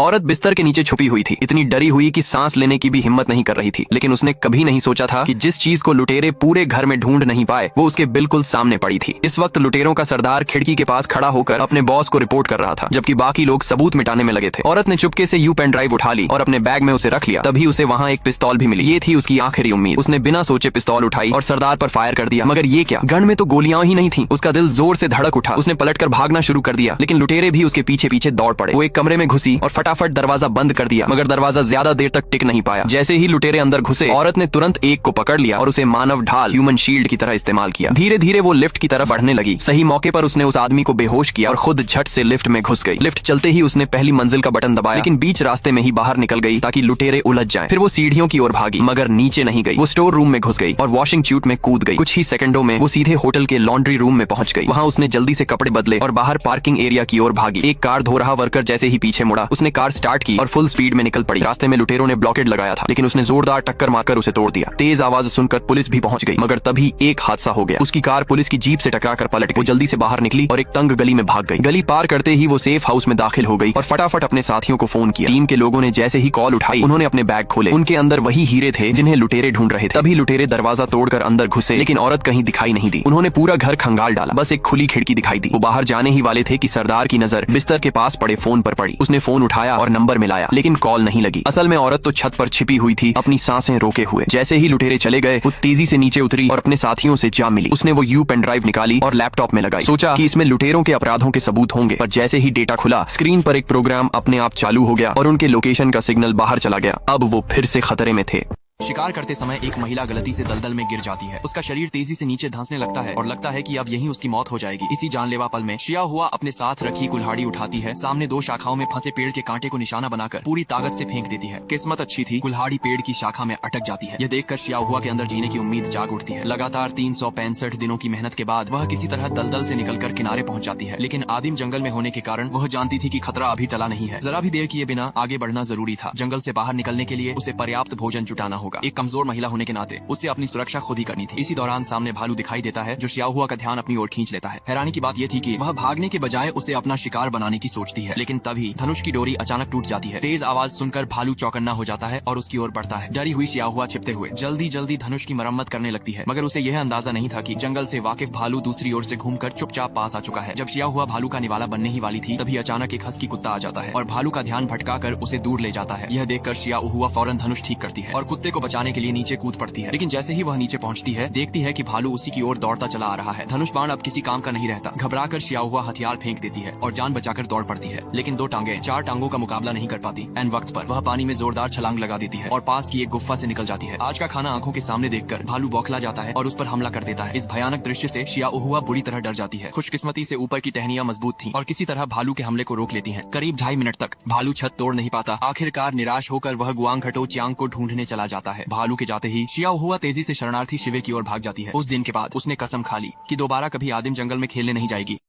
औरत बिस्तर के नीचे छुपी हुई थी, इतनी डरी हुई कि सांस लेने की भी हिम्मत नहीं कर रही थी। लेकिन उसने कभी नहीं सोचा था कि जिस चीज को लुटेरे पूरे घर में ढूंढ नहीं पाए वो उसके बिल्कुल सामने पड़ी थी। इस वक्त लुटेरों का सरदार खिड़की के पास खड़ा होकर अपने बॉस को रिपोर्ट कर रहा था, जबकि बाकी लोग सबूत मिटाने में लगे थे। औरत ने चुपके से यू पेन ड्राइव उठा ली और अपने बैग में उसे रख लिया। तभी उसे वहाँ एक पिस्तौल भी मिली। ये थी उसकी आखिरी उम्मीद। उसने बिना सोचे पिस्तौल उठाई और सरदार पर फायर कर दिया। मगर ये क्या, गन में तो गोलियां ही नहीं थी। उसका दिल जोर से धड़क उठा। उसने पलटकर भागना शुरू कर दिया, लेकिन लुटेरे भी उसके पीछे पीछे दौड़ पड़े। वो एक कमरे में घुसी और फटाफट दरवाजा बंद कर दिया, मगर दरवाजा ज्यादा देर तक टिक नहीं पाया। जैसे ही लुटेरे अंदर घुसे, औरत ने तुरंत एक को पकड़ लिया और उसे मानव ढाल ह्यूमन शील्ड की तरह इस्तेमाल किया। धीरे धीरे वो लिफ्ट की तरफ बढ़ने लगी। सही मौके पर उसने उस आदमी को बेहोश किया और खुद झट से लिफ्ट में घुस गई। लिफ्ट चलते ही उसने पहली मंजिल का बटन दबाया, लेकिन बीच रास्ते में ही बाहर निकल गई ताकि लुटेरे उलझ जाएं। फिर वो सीढ़ियों की ओर भागी, मगर नीचे नहीं गई। वो स्टोर रूम में घुस गई और वॉशिंग च्यूट में कूद गई। कुछ ही सेकंडों में वो सीधे होटल के लॉन्ड्री रूम में पहुंच गई। वहां उसने जल्दी से कपड़े बदले और बाहर पार्किंग एरिया की ओर भागी। एक कार धो रहा वर्कर जैसे ही पीछे मुड़ा, उसने कार स्टार्ट की और फुल स्पीड में निकल पड़ी। रास्ते में लुटेरों ने ब्लॉकेड लगाया था, लेकिन उसने जोरदार टक्कर मारकर उसे तोड़ दिया। तेज आवाज सुनकर पुलिस भी पहुंच गई, मगर तभी एक हादसा हो गया। उसकी कार पुलिस की जीप से टकराकर पलट गई। वो जल्दी से बाहर निकली और एक तंग गली में भाग गई। गली पार करते ही वो सेफ हाउस में दाखिल हो गई और फटाफट अपने साथियों को फोन किया। टीम के लोगों ने जैसे ही कॉल उठाई, उन्होंने अपने बैग खोले। उनके अंदर वही हीरे थे जिन्हें लुटेरे ढूंढ रहे थे। तभी लुटेरे दरवाजा तोड़कर अंदर घुसे, लेकिन औरत कहीं दिखाई नहीं दी। उन्होंने पूरा घर खंगाल डाला, बस एक खुली खिड़की दिखाई दी। वो बाहर जाने ही वाले थे कि सरदार की नजर बिस्तर के पास पड़े फोन पर पड़ी। उसने फोन उठाया और नंबर मिलाया, लेकिन कॉल नहीं लगी। असल में औरत तो छत पर छिपी हुई थी, अपनी सांसें रोके हुए। जैसे ही लुटेरे चले गए, वो तेजी से नीचे उतरी और अपने साथियों से जा मिली। उसने वो यू पेन ड्राइव निकाली और लैपटॉप में लगाई। सोचा कि इसमें लुटेरों के अपराधों के सबूत होंगे, पर जैसे ही डेटा खुला, स्क्रीन पर एक प्रोग्राम अपने आप चालू हो गया और उनके लोकेशन का सिग्नल बाहर चला गया। अब वो फिर से खतरे में थे। शिकार करते समय एक महिला गलती से दलदल में गिर जाती है। उसका शरीर तेजी से नीचे धंसने लगता है और लगता है कि अब यहीं उसकी मौत हो जाएगी। इसी जानलेवा पल में शिया हुआ अपने साथ रखी कुल्हाड़ी उठाती है, सामने दो शाखाओं में फंसे पेड़ के कांटे को निशाना बनाकर पूरी ताकत से फेंक देती है। किस्मत अच्छी थी, कुल्हाड़ी पेड़ की शाखा में अटक जाती है। यह देखकर शिया हुआ के अंदर जीने की उम्मीद जाग उठती है। लगातार 365 दिनों की मेहनत के बाद वह किसी तरह दलदल से निकलकर किनारे पहुंच जाती है, लेकिन आदिम जंगल में होने के कारण वह जानती थी कि खतरा अभी टला नहीं है। जरा भी देर किए बिना आगे बढ़ना जरूरी था। जंगल से बाहर निकलने के लिए उसे पर्याप्त भोजन जुटाना होगा। एक कमजोर महिला होने के नाते उसे अपनी सुरक्षा खुद ही करनी थी। इसी दौरान सामने भालू दिखाई देता है, जो शिया हुआ का ध्यान अपनी ओर खींच लेता है। हैरानी की बात यह थी कि वह भागने के बजाय उसे अपना शिकार बनाने की सोचती है, लेकिन तभी धनुष की डोरी अचानक टूट जाती है। तेज आवाज सुनकर भालू चौकन्ना हो जाता है और उसकी ओर बढ़ता है। डरी हुई शिया हुआ छिपते हुए जल्दी जल्दी धनुष की मरम्मत करने लगती है, मगर उसे यह अंदाजा नहीं था कि जंगल से वाकिफ भालू दूसरी ओर से घूमकर चुपचाप पास आ चुका है। जब शिया हुआ भालू का निवाला बनने ही वाली थी, तभी अचानक एक हस्की कुत्ता आ जाता है और भालू का ध्यान भटकाकर उसे दूर ले जाता है। यह देखकर शिया हुआ फौरन धनुष ठीक करती है और कुत्ते को बचाने के लिए नीचे कूद पड़ती है। लेकिन जैसे ही वह नीचे पहुंचती है, देखती है कि भालू उसी की ओर दौड़ता चला आ रहा है। धनुष बाण अब किसी काम का नहीं रहता। घबराकर शिया हुआ हथियार फेंक देती है और जान बचाकर दौड़ पड़ती है, लेकिन दो टांगे चार टांगों का मुकाबला नहीं कर पाती। एन वक्त पर वह पानी में जोरदार छलांग लगा देती है और पास की एक गुफा से निकल जाती है। आज का खाना आंखों के सामने देखकर भालू बौखला जाता है और उस पर हमला कर देता है। इस भयानक दृश्य से शिया हुआ बुरी तरह डर जाती है। खुशकिस्मती से ऊपर की टहनियां मजबूत थी और किसी तरह भालू के हमले को रोक लेती हैं। करीब 2.5 मिनट तक भालू छत तोड़ नहीं पाता। आखिरकार निराश होकर वह गुआंग घटो चियांग को ढूंढने चला जाता है। भालू के जाते ही शिया हुआ तेजी से शरणार्थी शिविर की ओर भाग जाती है। उस दिन के बाद उसने कसम खा ली कि दोबारा कभी आदिम जंगल में खेलने नहीं जाएगी।